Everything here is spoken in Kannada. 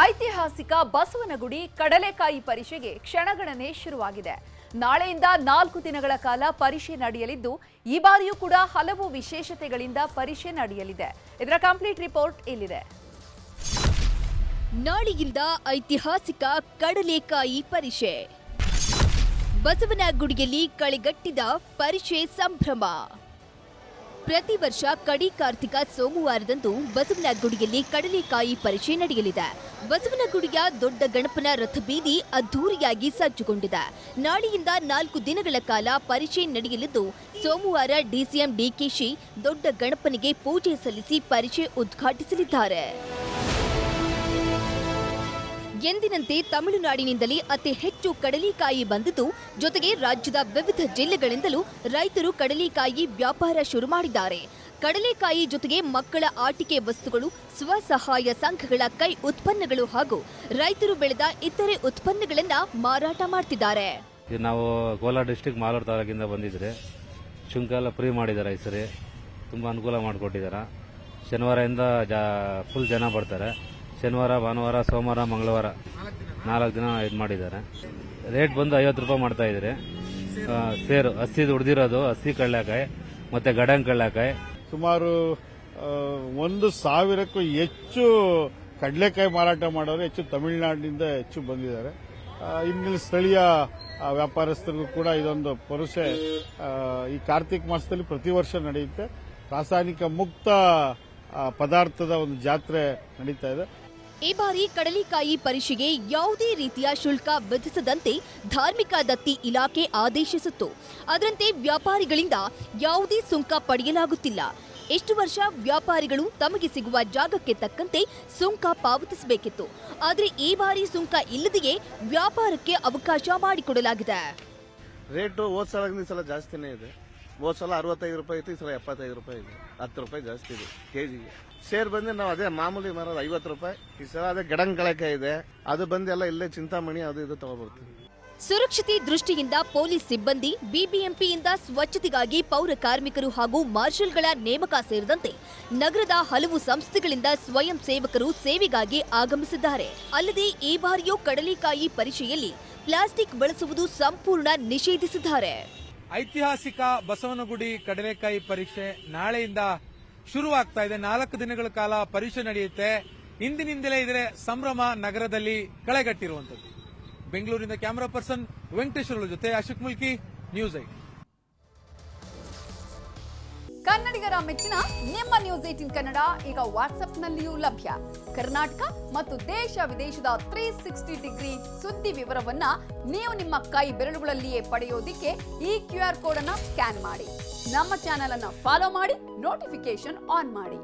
ಐತಿಹಾಸಿಕ ಬಸವನಗುಡಿ ಕಡಲೆಕಾಯಿ ಪರೀಕ್ಷೆಗೆ ಕ್ಷಣಗಣನೆ ಶುರುವಾಗಿದೆ. ನಾಳೆಯಿಂದ 4 ದಿನಗಳ ಕಾಲ ಪರೀಕ್ಷೆ ನಡೆಯಲಿದ್ದು, ಈ ಬಾರಿಯೂ ಕೂಡ ಹಲವು ವಿಶೇಷತೆಗಳಿಂದ ಪರೀಕ್ಷೆ ನಡೆಯಲಿದೆ. ಇದರ ಕಂಪ್ಲೀಟ್ ರಿಪೋರ್ಟ್ ಇಲ್ಲಿದೆ. ನಾಳೆಯಿಂದ ಐತಿಹಾಸಿಕ ಕಡಲೆಕಾಯಿ ಪರೀಕ್ಷೆ. ಬಸವನಗುಡಿಯಲ್ಲಿ ಕಳೆಗಟ್ಟಿದ ಪರೀಕ್ಷೆ ಸಂಭ್ರಮ. ಪ್ರತಿ ವರ್ಷ ಕಡಿ ಕಾರ್ತಿಕ ಸೋಮವಾರದಂದು ಬಸವನಗುಡಿಯಲ್ಲಿ ಕಡಲೆಕಾಯಿ ಪರೀಕ್ಷೆ ನಡೆಯಲಿದೆ. ಬಸವನಗುಡಿಯ ದೊಡ್ಡ ಗಣಪನ ರಥಬೀದಿ ಅದ್ದೂರಿಯಾಗಿ ಸಜ್ಜುಗೊಂಡಿದೆ. ನಾಳೆಯಿಂದ 4 ದಿನಗಳ ಕಾಲ ಪರೀಕ್ಷೆ ನಡೆಯಲಿದ್ದು, ಸೋಮವಾರ ಡಿಸಿಎಂ ಡಿಕೆಶಿ ದೊಡ್ಡ ಗಣಪನಿಗೆ ಪೂಜೆ ಸಲ್ಲಿಸಿ ಪರೀಕ್ಷೆ ಉದ್ಘಾಟಿಸಲಿದ್ದಾರೆ. ಎಂದಿನಂತೆ ತಮಿಳುನಾಡಿನಿಂದಲೇ ಅತಿ ಹೆಚ್ಚು ಕಡಲೆಕಾಯಿ ಬಂದಿದ್ದು, ಜೊತೆಗೆ ರಾಜ್ಯದ ವಿವಿಧ ಜಿಲ್ಲೆಗಳಿಂದಲೂ ರೈತರು ಕಡಲೆಕಾಯಿ ವ್ಯಾಪಾರ ಶುರು ಮಾಡಿದ್ದಾರೆ. ಕಡಲೆಕಾಯಿ ಜೊತೆಗೆ ಮಕ್ಕಳ ಆಟಿಕೆ ವಸ್ತುಗಳು, ಸ್ವಸಹಾಯ ಸಂಘಗಳ ಕೈ ಉತ್ಪನ್ನಗಳು ಹಾಗೂ ರೈತರು ಬೆಳೆದ ಇತರೆ ಉತ್ಪನ್ನಗಳನ್ನ ಮಾರಾಟ ಮಾಡ್ತಿದ್ದಾರೆ. ನಾವು ಕೋಲಾರ ಡಿಸ್ಟ್ರಿಕ್ಟ್ ಮಾಲೂರು ತಾಲೂಕಿಂದ ಬಂದಿದ್ರೆ ಶುಂಕ ಎಲ್ಲ ಫ್ರೀ ಮಾಡಿದ್ದಾರೆ. ಈ ಸರಿ ತುಂಬ ಅನುಕೂಲ ಮಾಡಿಕೊಟ್ಟಿದ್ದಾರೆ. ಶನಿವಾರದಿಂದ ಫುಲ್ ಜನ ಬರ್ತಾರೆ. ಶನಿವಾರ, ಭಾನುವಾರ, ಸೋಮವಾರ, ಮಂಗಳವಾರ 4 ದಿನ ಇದು ಮಾಡಿದ್ದಾರೆ. ರೇಟ್ ಬಂದು 50 ರೂಪಾಯಿ ಮಾಡ್ತಾ ಇದ್ದಾರೆ. ಸೇರು ಹಸಿದು ಉಳಿದಿರೋದು ಹಸಿ ಕಡಲೆಕಾಯಿ ಮತ್ತೆ ಗಡಂಗ್ ಕಡಲೆಕಾಯಿ ಸುಮಾರು 1,000ಕ್ಕೂ ಹೆಚ್ಚು ಕಡಲೆಕಾಯಿ ಮಾರಾಟ ಮಾಡೋರು ಹೆಚ್ಚು ತಮಿಳುನಾಡಿನಿಂದ ಹೆಚ್ಚು ಬಂದಿದ್ದಾರೆ. ಇನ್ನು ಸ್ಥಳೀಯ ವ್ಯಾಪಾರಸ್ಥರಿಗೂ ಕೂಡ ಇದೊಂದು ಪರುಸೆ ಈ ಕಾರ್ತಿಕ ಮಾಸದಲ್ಲಿ ಪ್ರತಿ ವರ್ಷ ನಡೆಯುತ್ತೆ. ರಾಸಾಯನಿಕ ಮುಕ್ತ ಪದಾರ್ಥದ ಒಂದು ಜಾತ್ರೆ ನಡೀತಾ ಇದೆ. ಈ ಬಾರಿ ಕಡಲೆಕಾಯಿ ಪರೀಕ್ಷೆಗೆ ಯಾವುದೇ ರೀತಿಯ ಶುಲ್ಕ ವಿಧಿಸದಂತೆ ಧಾರ್ಮಿಕ ದತ್ತಿ ಇಲಾಖೆ ಆದೇಶಿಸಿತ್ತು. ಅದರಂತೆ ವ್ಯಾಪಾರಿಗಳಿಂದ ಯಾವುದೇ ಸುಂಕ ಪಡೆಯಲಾಗುತ್ತಿಲ್ಲ. ಎಷ್ಟು ವರ್ಷ ವ್ಯಾಪಾರಿಗಳು ತಮಗೆ ಸಿಗುವ ಜಾಗಕ್ಕೆ ತಕ್ಕಂತೆ ಸುಂಕ ಪಾವತಿಸಬೇಕಿತ್ತು. ಆದರೆ ಈ ಬಾರಿ ಸುಂಕ ಇಲ್ಲದೆಯೇ ವ್ಯಾಪಾರಕ್ಕೆ ಅವಕಾಶ ಮಾಡಿಕೊಡಲಾಗಿದೆ. ರೇಟು ಹೋದ ಸಲ ಜಾಸ್ತಿನೇ ಇದೆ. ಹೋದ ಸಲ 65 ರೂಪಾಯಿ ಇತ್ತು, ಈ ಸಲ 75 ರೂಪಾಯಿ ಇದೆ. 10 ರೂಪಾಯಿ ಜಾಸ್ತಿ ಇದೆ ಕೆಜಿಗೆ. ಶೇರ್ ಬಂದು ನಾವು ಅದೇ ಮಾಮೂಲಿ ಮಾರೋದು 50 ರೂಪಾಯಿ. ಈ ಸಲ ಅದೇ ಗಡಂಗ್ ಕಳಕಾಯಿ ಇದೆ, ಅದು ಬಂದೆಲ್ಲ ಇಲ್ಲೇ ಚಿಂತಾಮಣಿ ಅದು ಇದು ತಗೊಬರ್ತೀವಿ. ಸುರಕ್ಷತೆ ದೃಷ್ಟಿಯಿಂದ ಪೊಲೀಸ್ ಸಿಬ್ಬಂದಿ, ಬಿಬಿಎಂಪಿಯಿಂದ ಸ್ವಚ್ಛತೆಗಾಗಿ ಪೌರ ಕಾರ್ಮಿಕರು ಹಾಗೂ ಮಾರ್ಷಲ್ಗಳ ನೇಮಕ ಸೇರಿದಂತೆ ನಗರದ ಹಲವು ಸಂಸ್ಥೆಗಳಿಂದ ಸ್ವಯಂ ಸೇವಕರು ಸೇವೆಗಾಗಿ ಆಗಮಿಸಿದ್ದಾರೆ. ಅಲ್ಲದೆ ಈ ಬಾರಿಯೂ ಕಡಲೆಕಾಯಿ ಪರೀಕ್ಷೆಯಲ್ಲಿ ಪ್ಲಾಸ್ಟಿಕ್ ಬಳಸುವುದು ಸಂಪೂರ್ಣ ನಿಷೇಧಿಸಿದ್ದಾರೆ. ಐತಿಹಾಸಿಕ ಬಸವನಗುಡಿ ಕಡಲೆಕಾಯಿ ಪರೀಕ್ಷೆ ನಾಳೆಯಿಂದ ಶುರುವಾಗ್ತಾ ಇದೆ. 4 ದಿನಗಳ ಕಾಲ ಪರೀಕ್ಷೆ ನಡೆಯುತ್ತೆ. ಇಂದಿನಿಂದಲೇ ಇದರ ಸಂಭ್ರಮ ನಗರದಲ್ಲಿ ಕಳೆಗಟ್ಟಿರುವಂತದ್ದು. ಬೆಂಗಳೂರಿನ ಕ್ಯಾಮರಾ ಪರ್ಸನ್ ವೆಂಕಟೇಶ್ವರ ಜೊತೆ ಅಶೋಕ್ ಮುಲ್ಕಿ, ನ್ಯೂಸ್ 8. ಕನ್ನಡಿಗರ ಮೆಚ್ಚಿನ ನಿಮ್ಮ ನ್ಯೂಸ್ 18 ಕನ್ನಡ ಈಗ ವಾಟ್ಸ್ಆಪ್ನಲ್ಲಿಯೂ ಲಭ್ಯ. ಕರ್ನಾಟಕ ಮತ್ತು ದೇಶ ವಿದೇಶದ 360 ಡಿಗ್ರಿ ಸುದ್ದಿ ವಿವರವನ್ನ ನೀವು ನಿಮ್ಮ ಕೈ ಬೆರಳುಗಳಲ್ಲಿಯೇ ಪಡೆಯೋದಿಕ್ಕೆ ಈ QR ಕೋಡ್ ಅನ್ನ ಸ್ಕ್ಯಾನ್ ಮಾಡಿ. ನಮ್ಮ ಚಾನೆಲ್ ಅನ್ನ ಫಾಲೋ ಮಾಡಿ, ನೋಟಿಫಿಕೇಶನ್ ಆನ್ ಮಾಡಿ.